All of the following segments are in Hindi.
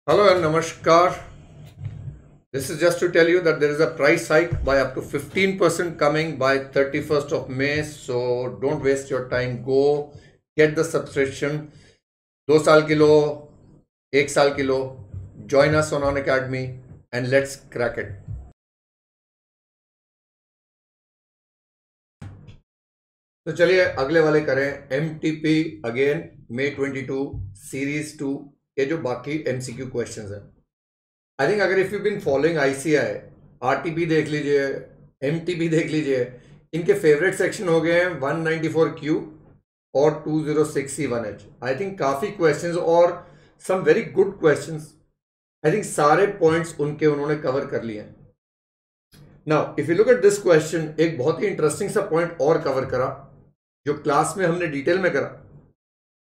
Hello and Namaskar. This is just to tell you that there is a price hike by up to 15% coming by 31st of May. So don't waste your time. Go get the subscription. 2 साल की लो, 1 साल की लो. Join us on Unacademy and let's crack it. तो चलिए अगले वाले करें. MTP अगेन May 22 सीरीज 2 के जो बाकी MCQ क्वेश्चंस हैं. आई थिंक अगर if you been following ICI, RTP देख लीजिए, MTP देख लीजिए, इनके फेवरेट सेक्शन हो गए हैं 194Q और 206C1H. आई थिंक काफी क्वेश्चंस और some very good questions. I think सारे पॉइंट्स उनके उन्होंने कवर कर लिए हैं. Now if you look at this question, एक बहुत ही इंटरेस्टिंग सा पॉइंट और कवर करा जो क्लास में हमने डिटेल में करा.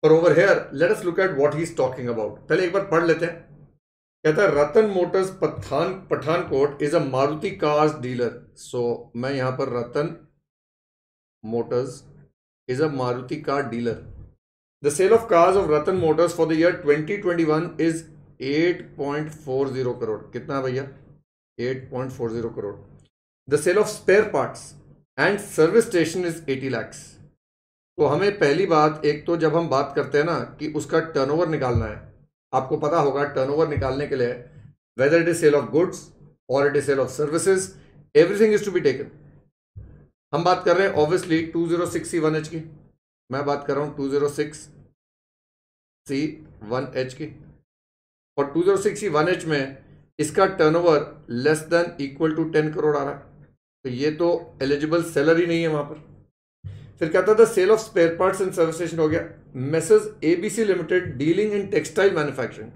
पर over here let us look at what he is talking about. पहले एक बार पढ़ लेते हैं. कहता है Ratan Motors Pathankot is a Maruti cars dealer. सो मैं यहां पर Ratan Motors is a Maruti car dealer. The sale of cars of Ratan Motors for the year 2021 is 8.40 crore. कितना भैया? 8.40 crore. The sale of spare parts and service station is 80 lakhs. तो हमें पहली बात, एक तो जब हम बात करते हैं ना कि उसका टर्नओवर निकालना है, आपको पता होगा टर्नओवर निकालने के लिए whether it is sale of goods और it is sale of services, everything is to be taken. हम बात कर रहे हैं ऑब्वियसली 206C1H की. मैं बात कर रहा हूं 206C1H की. और 206C1H में इसका turnover less than equal to 10 crore आ रहा है. तो ये तो एलिजिबल सेलर ही नहीं है वहां पर. फिर कहता था sale of spare parts and service station हो गया. Messrs ABC limited dealing in textile manufacturing.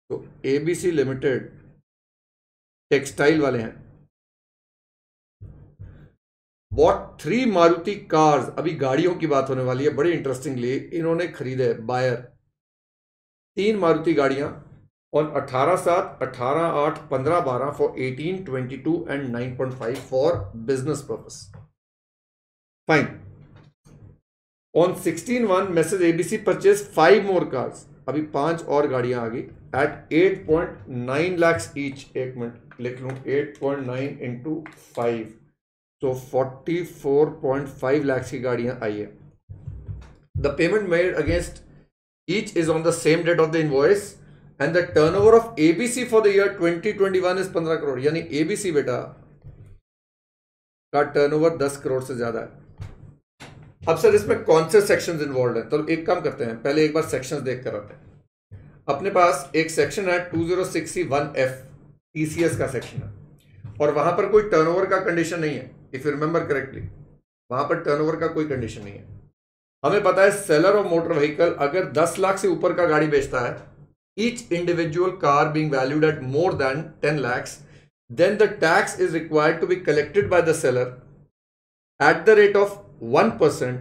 तो ABC लिमिटेड टेक्सटाइल वाले हैं. Bought 3 Maruti cars. अभी गाड़ियों की बात होने वाली है. बड़ी इंटरेस्टिंगली इन्होंने खरीदे बायर 3 मारुति गाड़ियां और 18/7, 18/8, 15/12 for 18, 22 and 9.5 for business purpose. Fine. On 16/1 message ABC purchase 5 more cars. अभी 5 और गाड़ियां आ गई एट 8.9 lakhs each. एक मिनट लिख लूं. 8.9 into 5, तो 44.5 lakhs की गाड़ियां आई है. The payment made against each is on the same date of the invoice and the turnover of ABC for the year 2021 is 15 crore. यानी ABC बेटा का टर्नओवर 10 करोड़ से ज्यादा है. अब सर इसमें कौन से सेक्शंस इन्वॉल्व हैं? तो एक काम करते हैं, पहले एक बार सेक्शंस देख कर आते हैं. अपने पास एक सेक्शन है 206C1F, TCS का सेक्शन है, और वहां पर कोई टर्नओवर का कंडीशन नहीं है. इफ यू रिमेंबर करेक्टली, वहां पर टर्नओवर का कोई कंडीशन नहीं है. हमें पता है सेलर ऑफ मोटर व्हीकल अगर 10 लाख से ऊपर का गाड़ी बेचता है, each individual car being valued at more than 10 lakhs, then the tax is required to be collected by the seller at the rate of 1%.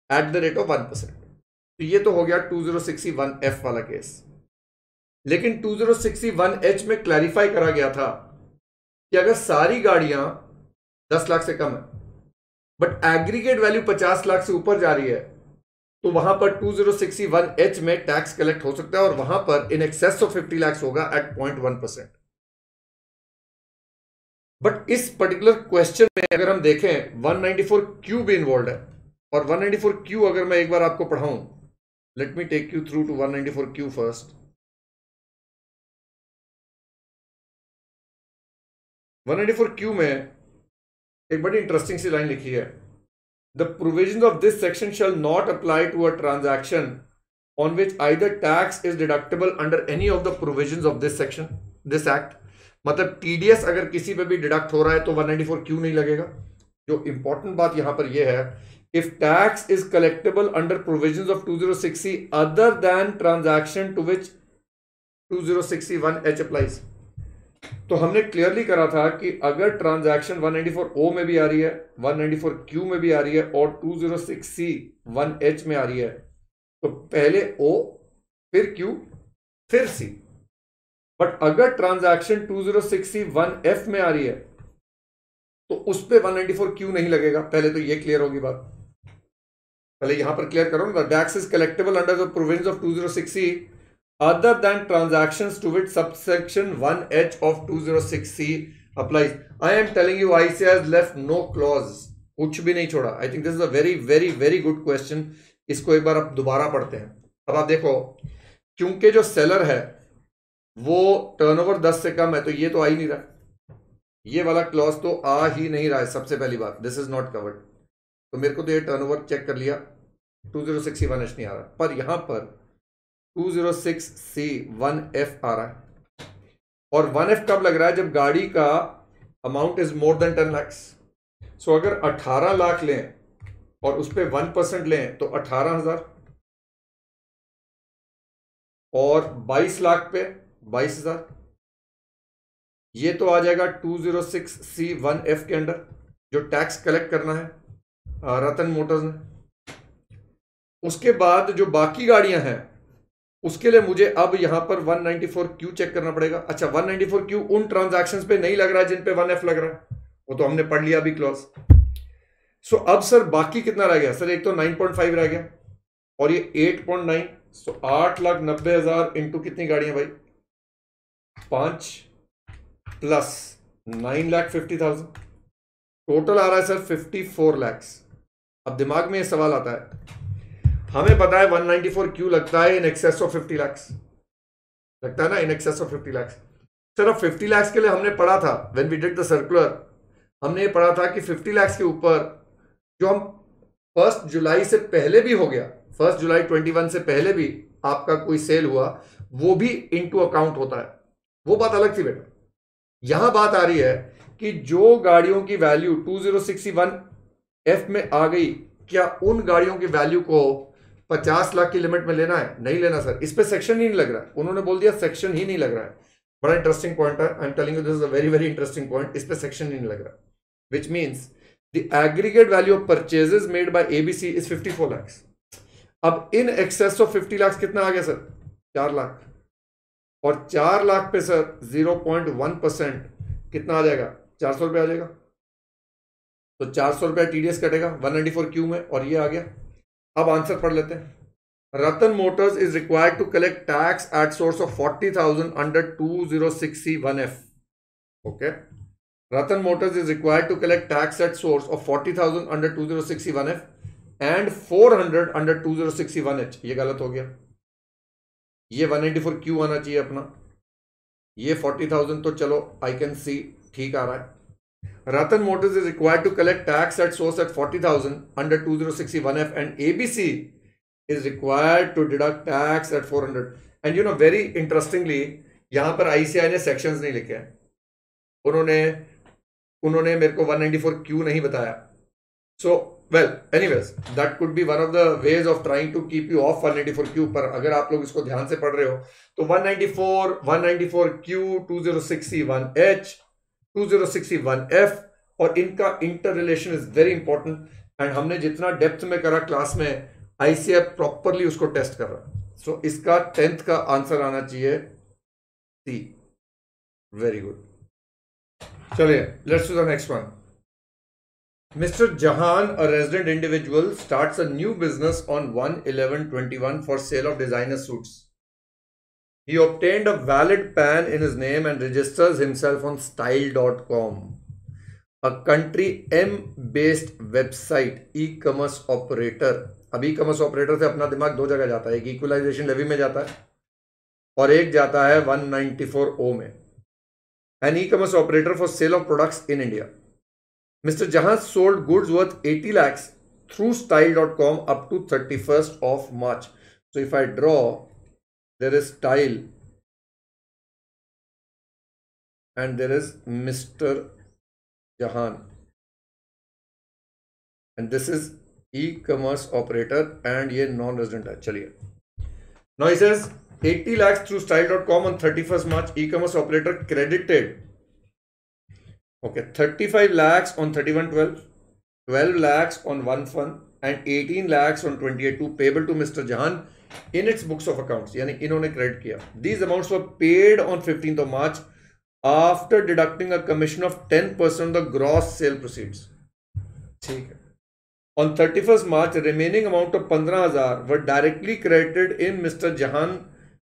At the rate of 1%. तो ये तो हो गया 206C1F वाला केस. लेकिन 206C1H में क्लैरिफाई करा गया था कि अगर सारी गाड़ियां 10 लाख से कम है बट एग्रीगेट वैल्यू 50 लाख से ऊपर जा रही है, तो वहां पर 206C1H में टैक्स कलेक्ट हो सकता है और वहां पर इन एक्सेस ऑफ 50 lakhs होगा एट 0.1%. बट इस पर्टिकुलर क्वेश्चन में अगर हम देखें 194Q भी इन्वॉल्व है. और 194Q अगर मैं एक बार आपको पढ़ाऊं, let me take you through to 194Q first. 194Q में एक बड़ी इंटरेस्टिंग सी लाइन लिखी है. The provisions of this section shall not apply to a transaction on which either tax is deductible under any of the provisions of this section, this act. मतलब TDS अगर किसी पे भी डिडक्ट हो रहा है तो 194Q नहीं लगेगा. जो इंपॉर्टेंट बात यहां पर यह है, if tax is collectible under provisions of 206C other than transaction to which 206C1H applies. तो हमने क्लियरली करा था कि अगर ट्रांजैक्शन 194O में भी आ रही है, 194Q में भी आ रही है और 206C1H में आ रही है, तो पहले O फिर Q फिर C. बट अगर ट्रांजैक्शन 206C1F में आ रही है तो उस पे 194Q नहीं लगेगा. पहले तो ये क्लियर होगी बात. पहले यहां पर क्लियर करो ना. Tax is collectable under the provisions of 206C other than transactions to which subsection 1H of 206C applies. I am telling you ICAI has left no clause, कुछ भी नहीं छोड़ा. I think this is a very very very good question. इसको एक बार आप दोबारा पढ़ते हैं. अब आप देखो, क्योंकि जो सेलर है वो टर्नओवर 10 से कम है, तो ये तो आ ही नहीं रहा, ये वाला क्लॉज तो आ ही नहीं रहा है. सबसे पहली बात, दिस इज नॉट कवर्ड. तो मेरे को तो ये टर्नओवर चेक कर लिया, 2061H नहीं आ रहा, पर यहां पर 206C1F आ रहा है. और 1F कब लग रहा है? जब गाड़ी का amount is more than 10 lakh. So अगर 18 लाख लें और उस पर 1% लें तो 18,000, और 22 लाख पे 22,000. ये तो आ जाएगा 206C1F के अंडर, जो टैक्स कलेक्ट करना है रतन मोटर्स ने. उसके बाद जो बाकी गाड़ियां हैं उसके लिए मुझे अब यहां पर 194Q चेक करना पड़ेगा. अच्छा, 194Q उन ट्रांजैक्शंस पे नहीं लग रहा है जिन पे 1F लग रहा है, वो तो हमने पढ़ लिया अभी क्लॉज. सो अब सर बाकी कितना रह गया? सर एक तो 9.5 रह गया और ये 8.9. सो 8,90,000 इंटू कितनी गाड़ियां भाई? 5 प्लस 9,50,000, टोटल आ रहा है सर 54 लाख. अब दिमाग में ये सवाल आता है, हमें पता है 194Q लगता है इन एक्सेस ऑफ 50 लाख, लगता है ना, in excess of 50 lakh. Sir अब 50 लाख के लिए हमने पढ़ा था, when we did the circular, हमने ये पढ़ा था कि 50 लाख के ऊपर जो हम 1 जुलाई से पहले भी हो गया, 1 जुलाई 21 से पहले भी आपका कोई सेल हुआ, वो भी इनटू अकाउंट होता है. वो बात अलग थी बेटा. यहां बात आ रही है कि जो गाड़ियों की वैल्यू 206C1F में आ गई, क्या उन गाड़ियों की वैल्यू को 50 लाख की लिमिट में लेना है? नहीं लेना सर. इस पे सेक्शन ही नहीं लग रहा है. उन्होंने बोल दिया सेक्शन ही नहीं लग रहा है. बड़ा इंटरेस्टिंग पॉइंट है. I am telling you this is a very very interesting point. इस पे सेक्शन ही नहीं लग रहा, which means the aggregate value of purchases made by ABC is 54 lakh. अब इन एक्सेस ऑफ 50 लाख कितना आ गया सर? 4 लाख. और 4 लाख पे सर 0.1% कितना आ जाएगा? 400 रुपये आ जाएगा. तो 400 रुपया TDS कटेगा 194Q में, और ये आ गया. अब आंसर पढ़ लेते हैं. Ratan Motors is required to collect tax at source of 40,000 under 206C1F. Okay, Ratan Motors is required to collect tax at source of 40,000 under 206C1F and 400 under 206C1H. ये गलत हो गया. ये 194Q आना चाहिए अपना. ये 40,000 तो चलो आई कैन सी ठीक आ रहा है. Ratan Motors is required to collect tax at source at 40,000 under 206C1F and ABC is required to deduct tax at 400. And you know, very interestingly, यहाँ पर ICAI ने sections नहीं लिखे हैं. उन्होंने मेरे को 194Q नहीं बताया. So, well, anyways, that could be one of the ways of trying to keep you off 194Q. पर अगर आप लोग इसको ध्यान से पढ़ रहे हो तो 194Q, 206C1H, 206C1F और इनका inter relation is very important. And हमने जितना डेप्थ में करा क्लास में, ICAI प्रॉपरली उसको टेस्ट कर रहा. सो इसका 10th का आंसर आना चाहिए C. Very good. चलिए, let's do the next one. Mister Jahan, a resident individual, starts a new business on 1/11/21 for sale of designer suits. He obtained a valid PAN in his name and registers himself on style.com, a country M-based website e-commerce operator. अब ई-कॉमर्स ऑपरेटर से अपना दिमाग दो जगह जाता है. एक इक्वलाइजेशन लेवी में जाता है और एक जाता है 194O में. An e-commerce operator for sale of products in India. Mr. Jahan sold goods worth 80 lakhs through style.com up to 31st of March. So if I draw, there is Style and there is Mr. Jahan, and this is e-commerce operator and ये non-resident है. चलिए, now he says 80 lakhs through style.com on 31st March. E-commerce operator credited, okay, 35 lakhs on 31/12, 12 lakhs on 1/1 and 18 lakhs on 28/2 payable to Mr. Jahan in its books of accounts. यानी इन्होंने क्रेडिट किया. These amounts were paid on 15th of March after deducting a commission of 10% of the gross sale proceeds. ठीक है. On 31st March, the remaining amount of 15,000 were directly credited in Mr. Jahan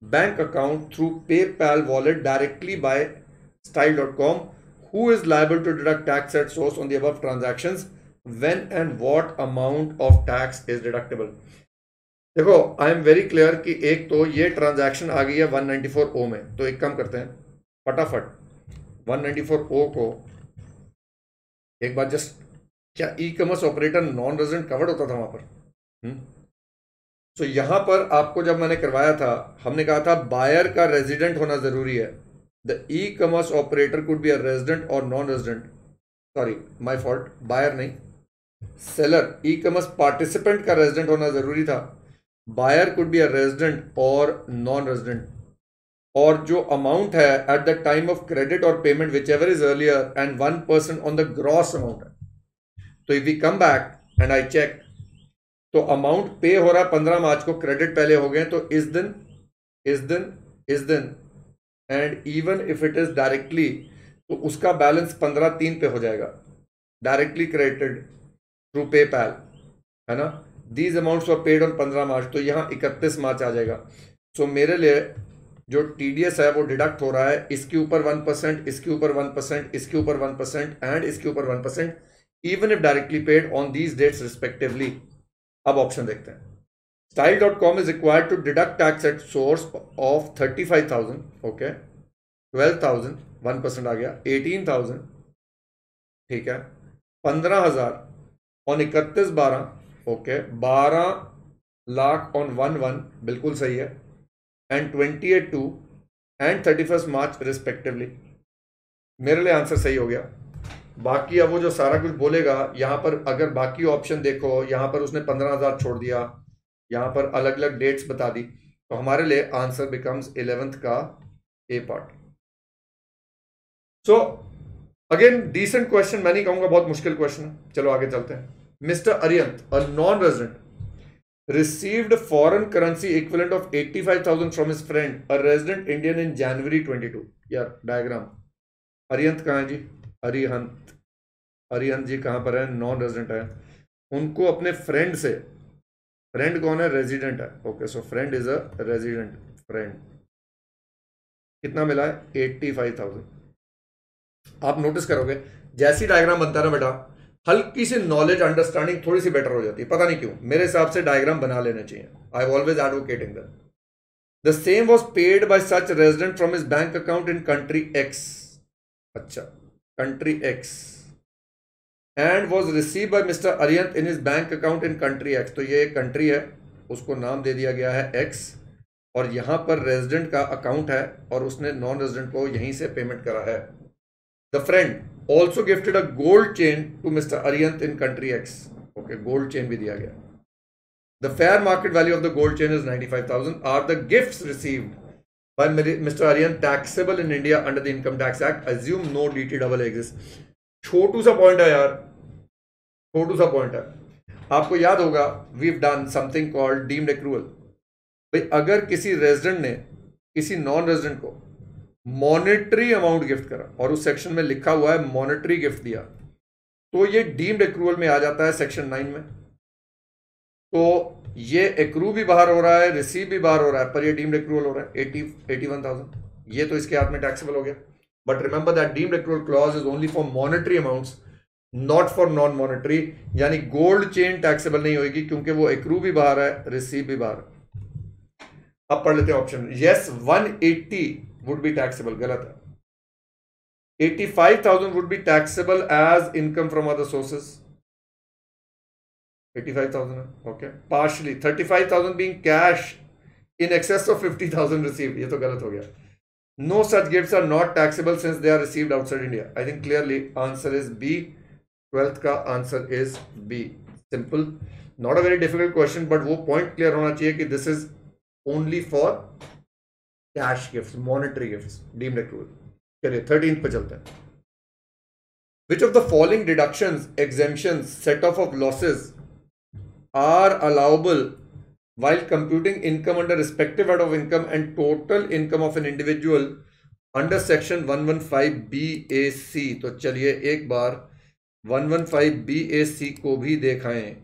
bank account through PayPal wallet directly by style.com, who is liable to deduct tax at source on the above transactions, when and what amount of tax is deductible? देखो आई एम वेरी क्लियर कि एक तो ये ट्रांजैक्शन आ गई है 194O में, तो एक काम करते हैं फटाफट 194O को एक बार जस्ट, क्या ई commerce operator non resident covered होता था वहां पर? तो यहां पर आपको जब मैंने करवाया था हमने कहा था बायर का रेजिडेंट होना जरूरी है. The e commerce operator could be a resident और non resident, sorry my fault, buyer नहीं, सेलर ई कॉमर्स पार्टिसिपेंट का रेजिडेंट होना जरूरी था. Buyer could be a resident और नॉन रेजिडेंट, और जो अमाउंट है at the time of credit और payment whichever is earlier and 1% on the gross amount है. तो if we come back and I check, तो अमाउंट पे हो रहा है 15 मार्च को, क्रेडिट पहले हो गए, तो इस दिन and even if it is directly, तो उसका बैलेंस 15/3 पे हो जाएगा, डायरेक्टली क्रेडिटेड थ्रू पेपैल, है ना. These amounts were paid on 15 मार्च, तो यहाँ 31 मार्च आ जाएगा. सो मेरे लिए जो TDS है वो डिडक्ट हो रहा है, इसके ऊपर 1%, इसके ऊपर 1%, इसके ऊपर 1% एंड इसके ऊपर 1%, even if directly paid on these dates respectively. अब ऑप्शन देखते हैं. Style.com is required to deduct tax at source of 35,000, okay, 12,000, 1% आ गया, 18,000, ठीक है, 15,000 ऑन 31/12, ओके, 12 लाख ऑन 1/1, बिल्कुल सही है, एंड 28/2 एंड 31 मार्च रिस्पेक्टिवली. मेरे लिए आंसर सही हो गया. बाकी अब वो जो सारा कुछ बोलेगा यहां पर, अगर बाकी ऑप्शन देखो, यहां पर उसने 15,000 छोड़ दिया, यहां पर अलग अलग डेट्स बता दी, तो हमारे लिए आंसर बिकम्स 11th का a part. So again decent question, मैं नहीं कहूंगा बहुत मुश्किल क्वेश्चन है. चलो आगे चलते हैं. Mister अरियंत, a non resident, received foreign currency equivalent of 85,000 from his friend, a resident Indian, in January 22. यार डायग्राम, अरियंत कहाँ है जी? अरिहंत जी कहाँ पर है? नॉन रेजिडेंट है. उनको अपने फ्रेंड से, फ्रेंड कौन है? रेजिडेंट है. Okay, so friend is a resident. Friend कितना मिला है? 85,000. आप नोटिस करोगे जैसी डायग्राम बनता है ना बेटा, हल्की सी नॉलेज अंडरस्टैंडिंग थोड़ी सी बेटर हो जाती है. पता नहीं क्यों, मेरे हिसाब से डायग्राम बना लेने चाहिए. I have always advocating that. The same was paid by such resident from his bank account in country X. अच्छा, country X, and was receive by mister Ariyant in his bank account in country X. तो ये एक कंट्री है, उसको नाम दे दिया गया है एक्स, और यहां पर रेजिडेंट का अकाउंट है, और उसने नॉन रेजिडेंट को यहीं से पेमेंट करा है. The friend also gifted a gold chain to mister Ariyant in country X. Okay, gold chain भी दिया गया. The fair market value of the gold chain is 95,000. Are the gifts received by mister Ariyant taxable in India under the income tax act? Assume no DT double exist. छोटू सा पॉइंट है यार, छोटू सा पॉइंट है. आपको याद होगा we have done something called deemed accrual. भाई अगर किसी रेजिडेंट ने किसी नॉन रेजिडेंट को मॉनेटरी अमाउंट गिफ्ट करा और उस सेक्शन में लिखा हुआ है मॉनेटरी गिफ्ट दिया, तो ये डीम्ड एक्रूअल में आ जाता है सेक्शन 9 में. तो ये एक्रू भी बाहर हो रहा है, रिसीव भी बाहर हो रहा है, पर ये डीम्ड एक्रूअल हो रहा है 81,000. ये तो इसके हाथ में टैक्सेबल हो गया. But remember that deemed accrual clause is only for monetary amounts, not for non monetary. यानी गोल्ड चेन टैक्सेबल नहीं होगी क्योंकि वो एक्रू भी बाहर है, रिसीव भी बाहर है. अब पढ़ लेते हैं option. Yes, 180 would be taxable. गलत है. 85,000 would be taxable as income from other sources. 85,000, okay. Partially 35,000 being cash in excess of 50,000 received. ये तो गलत हो गया. No such gifts are not taxable since they are received outside India. I think clearly answer is B. 12th का answer is B. Simple. Not a very difficult question, but वो point clear होना चाहिए कि this is only for cash gifts, monetary gifts, deemed accrual. चलिए 13th पे चलते हैं. Which of the following deductions, exemptions, set off of losses are allowable while computing income under respective head of income and total income of an individual under section 115BAC? तो चलिए एक बार 115BAC को भी देखाएं.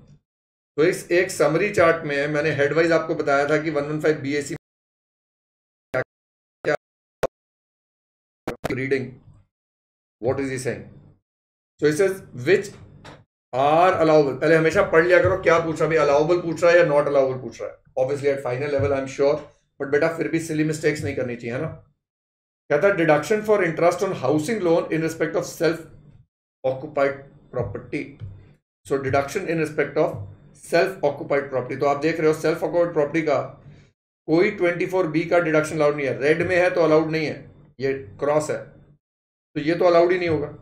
तो इस एक समरी चार्ट में मैंने हेडवाइज आपको बताया था कि 115BAC reading. What is he saying? So he says which are allowable. पहले हमेशा पढ़ लिया करो क्या पूछ रहा है, allowable पूछ रहा है या not allowable पूछ रहा है. Obviously at final level I'm sure, but बेटा फिर भी silly mistakes नहीं करनी चाहिए, है ना. कहता है deduction for interest on housing loan in respect of self occupied property. So deduction in respect of self occupied property. तो आप देख रहे हो सेल्फ ऑक्युपाइड प्रॉपर्टी का कोई 24B का डिडक्शन अलाउड नहीं है. रेड में है तो अलाउड नहीं है, ये क्रॉस है तो ये तो अलाउड ही नहीं होगा,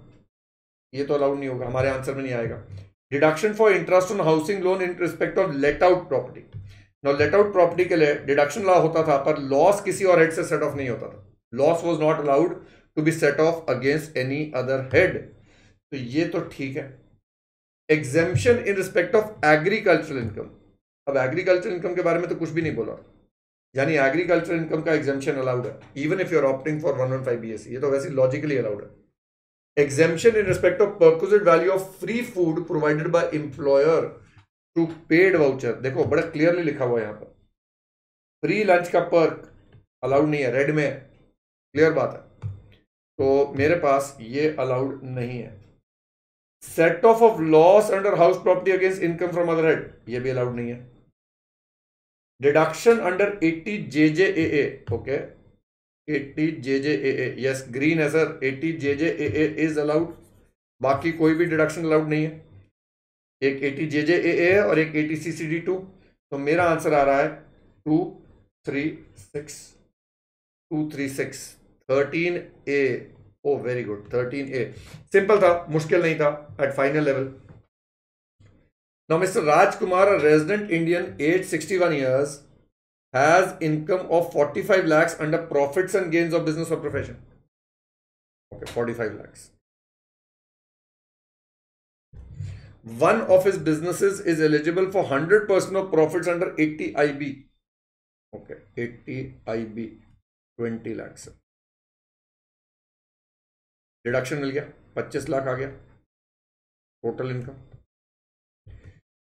ये तो अलाउड नहीं होगा, हमारे आंसर में नहीं आएगा. Deduction for interest on housing loan in respect of let out property. Now let out property के लिए डिडक्शन लॉ होता था पर लॉस किसी और हेड से सेट ऑफ नहीं होता था. Loss was not allowed to be set off against any other head. तो ये तो ठीक है. Exemption in respect of agricultural income. अब एग्रीकल्चरल इनकम के बारे में तो कुछ भी नहीं बोला, यानी एग्रीकल्चरल इनकम का एग्जेम्पशन अलाउड है even if you are opting for 115 BSc. ये तो वैसे लॉजिकली अलाउड है. Exemption in respect of perquisite value of free food provided by employer to paid voucher. देखो बड़ा क्लियरली लिखा हुआ है यहाँ पर, फ्री लंच का पर्क अलाउड नहीं है, रेड में, क्लियर बात है. तो मेरे पास ये अलाउड नहीं है. Set of loss under house property against income from other head, ये भी अलाउड नहीं है. Deduction under 80 JJAA. Okay 80 JJAA, yes green है सर. 80 JJAA इज अलाउड, बाकी कोई भी डिडक्शन अलाउड नहीं है. एक 80 JJAA है और एक 80 CCD2. तो मेरा आंसर आ रहा है 236. 13A. ओ वेरी गुड, 13A. सिंपल था, मुश्किल नहीं था at final level. Now mister Rajkumar, a resident Indian aged 61 years, has income of 45 lakhs under profits and gains of business or profession. Okay, 45 lakhs. One of his businesses is eligible for 100% of profits under 80 IB. Okay, 80 IB, 20 lakhs. Deduction मिल गया, 25 लाख आ गया total income.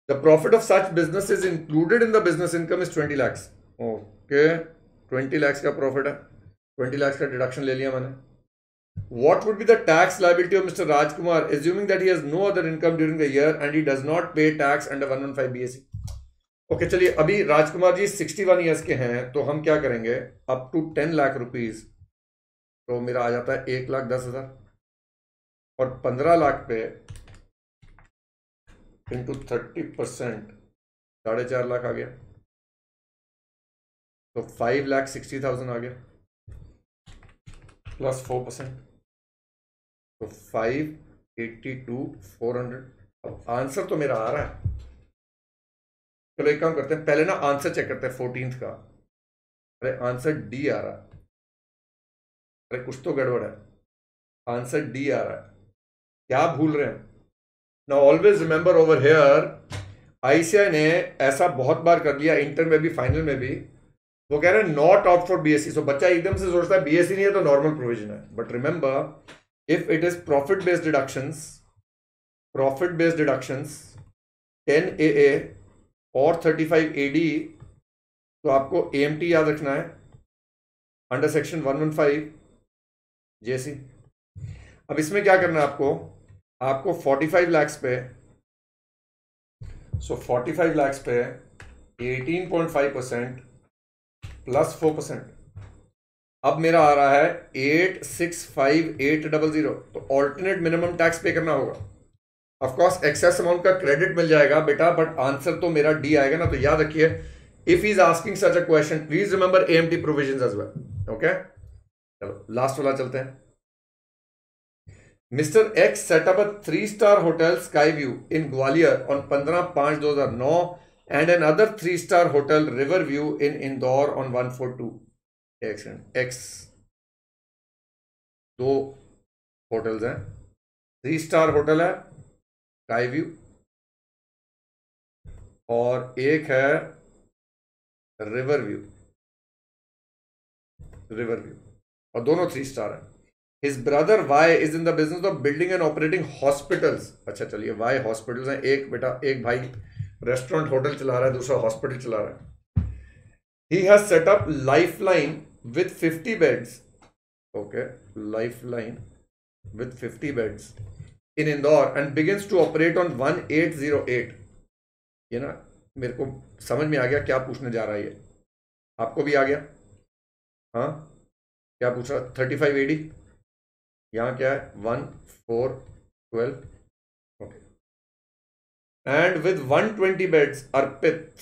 The profit of such business is included in the business income is 20 lakhs. Okay 20 lakhs का प्रॉफिट है, 20 lakhs का डिडक्शन ले लिया मैंने. What would be the tax liability of Mr. Rajkumar assuming that he has no other income during the year and he does not pay tax under 115 BSc? Okay चलिए, अभी राजकुमार जी 61 ईयर्स के हैं तो हम क्या करेंगे, अप टू 10 लाख रुपीज तो मेरा आ जाता है 1,10,000 और 15 लाख पे इंटू 30% 4.5 लाख आ गया तो 5,60,000 आ गया प्लस 4% तो 582,400. अब आंसर तो मेरा आ रहा है. चलो एक काम करते हैं, पहले ना आंसर चेक करते हैं 14th का. अरे आंसर डी आ रहा है, अरे कुछ तो गड़बड़ है. आंसर डी आ रहा है, क्या भूल रहे हैं. Now always remember over here ICAI ने ऐसा बहुत बार कर लिया, इंटर में भी फाइनल में भी. वो कह रहे हैं नॉट आउट फॉर BSc. सो बच्चा एकदम से सोचता है BSc नहीं है तो नॉर्मल प्रोविजन है. But remember if it is profit based deductions 10AA और 35 AD तो आपको AMT याद रखना है अंडर सेक्शन 115 JC. अब इसमें क्या करना है आपको 45 lakhs पे, सो 45 lakhs पे 18.5% प्लस 4%. अब मेरा आ रहा है 865,800. तो ऑल्टरनेट मिनिमम टैक्स पे करना होगा. ऑफ कोर्स एक्सेस अमाउंट का क्रेडिट मिल जाएगा बेटा, बट आंसर तो मेरा डी आएगा ना. तो याद रखिए if he is asking such a question please remember AMT provisions as well. Okay चलो लास्ट वाला चलते हैं. Mr. X set up a 3-star hotel Skyview in Gwalior on 15/5/2009 and another 3-star hotel Riverview in Indore on 1/4/2. X 2 hotels हैं, 3-star होटल है Skyview और एक है रिवरव्यू और दोनों 3-star हैं. His brother Y is in the business of building and operating hospitals. अच्छा चलिए Y हॉस्पिटल्स हैं. एक भाई रेस्टोरेंट होटल चला रहा है, दूसरा हॉस्पिटल चला रहा है. He has set up Lifeline with 50 beds okay, lifeline with 50 beds in Indore and begins to operate on 1808. ये ना मेरे को समझ में आ गया क्या पूछने जा रहा है ये, आपको भी आ गया? हाँ, क्या पूछ रहा? 35 AD, यहाँ क्या है? 1412. Okay, and with 120 beds, Arpit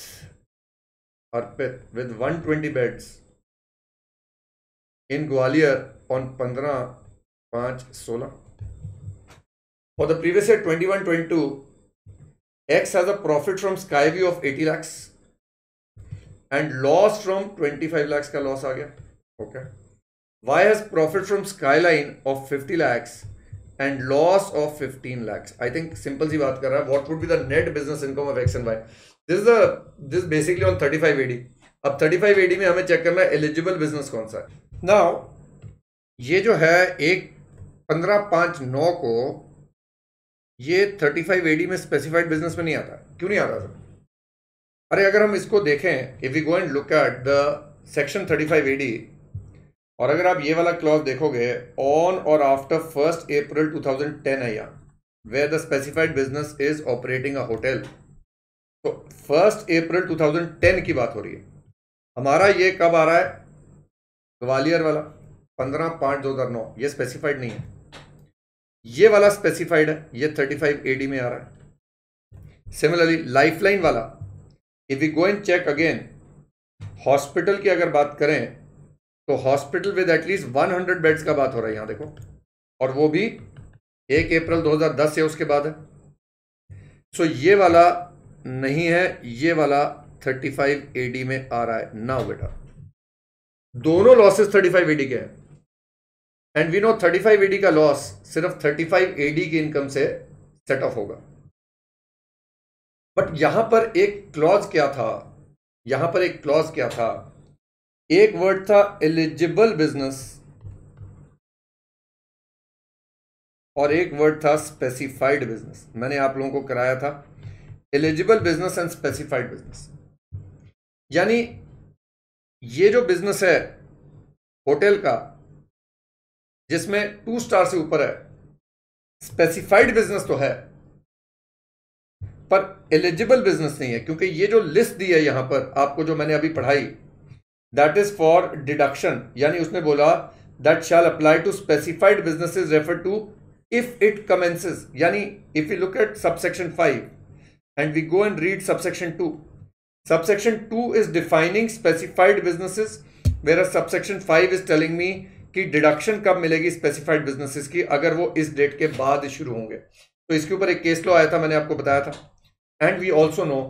with 120 beds in Gwalior on 15/5/16. For the previous year 21-22, X has a profit from Skyview of 80 lakhs and loss from 25 lakhs का loss आ गया. Okay. Y has profit from Skyline of 50 lakhs and loss of 15 lakhs. I think simple सी बात कर रहा है. What would be the net business income of X and Y? This is basically on 35 AD. अब 35 AD में हमें चेक करना है एलिजिबल बिजनेस कौन सा है. नाउ ये जो है एक 15/5/9 को ये 35 AD में स्पेसिफाइड बिजनेस में नहीं आता. क्यों नहीं आता सर? अरे अगर हम इसको देखें, if we go and look at the section 35 AD, और अगर आप ये वाला क्लॉज देखोगे, ऑन और आफ्टर 1 April 2010 है यहाँ, where the specified business is operating a hotel. तो 1 April 2010 की बात हो रही है. हमारा ये कब आ रहा है? ग्वालियर वाला 15/5/2009. ये स्पेसिफाइड नहीं है. ये वाला स्पेसिफाइड है, ये 35 AD में आ रहा है. सिमिलरली लाइफलाइन वाला, if we go and check again, hospital की अगर बात करें तो हॉस्पिटल विद एटलीस्ट 100 बेड्स का बात हो रहा है यहाँ देखो, और वो भी 1 April 2010 से उसके बाद है. सो ये वाला नहीं है, ये वाला 35 AD में आ रहा है. नाउ बेटा, दोनों लॉसेस 35 AD के हैं, एंड वी नो 35 AD का लॉस सिर्फ 35 AD की इनकम से सेट ऑफ होगा. बट यहां पर एक क्लॉज क्या था? यहां पर एक क्लॉज क्या था? एक वर्ड था एलिजिबल बिजनेस और एक वर्ड था स्पेसिफाइड बिजनेस. मैंने आप लोगों को कराया था eligible business and specified business. यानी ये जो बिजनेस है होटल का, जिसमें 2 स्टार से ऊपर है, स्पेसिफाइड बिजनेस तो है पर एलिजिबल बिजनेस नहीं है, क्योंकि ये जो लिस्ट दी है यहां पर आपको, जो मैंने अभी पढ़ाई, दैट इज फॉर डिडक्शन. यानी उसने बोला that shall apply to specified businesses refer to if it commences. यानी if you look at subsection 5 and we go and read subsection 2. Subsection 2 is defining specified businesses, whereas subsection 5 is telling me कि डिडक्शन कब मिलेगी स्पेसिफाइड बिजनेसेस की, अगर वो इस डेट के बाद शुरू होंगे. तो इसके ऊपर एक केस लॉ आया था, मैंने आपको बताया था. And we also know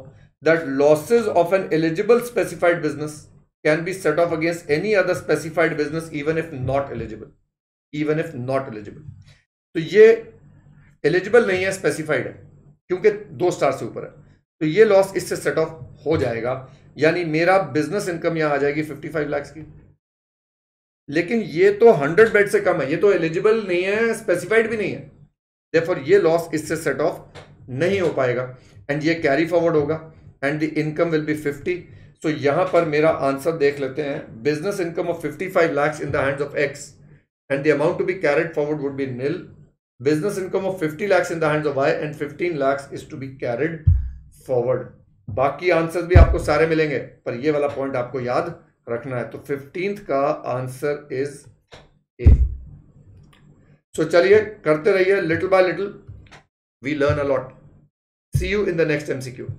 that losses of an eligible specified business can be set off against any other specified business even if not eligible. तो ये एलिजिबल नहीं है, स्पेसिफाइड है, क्योंकि 2 स्टार से ऊपर है. तो ये लॉस इससे सेट ऑफ हो जाएगा. यानी मेरा बिजनेस इनकम यहां आ जाएगी 55 लाख की. लेकिन ये तो 100 बेड से कम है, ये तो एलिजिबल नहीं है, स्पेसिफाइड भी नहीं है. देयरफॉर ये लॉस इससे सेट ऑफ नहीं हो पाएगा एंड ये कैरी फॉरवर्ड होगा and the income will be 50. सो यहां पर मेरा आंसर देख लेते हैं. Business income of 55 lakhs in the hands of X and the amount to be carried forward would be nil. Business income of 50 lakhs in the hands of Y and 15 lakhs is to be carried forward. बाकी आंसर्स भी आपको सारे मिलेंगे, पर ये वाला पॉइंट आपको याद रखना है. तो 15th का आंसर इज ए. सो चलिए करते रहिए, little by little we learn a lot. See you in the next MCQ.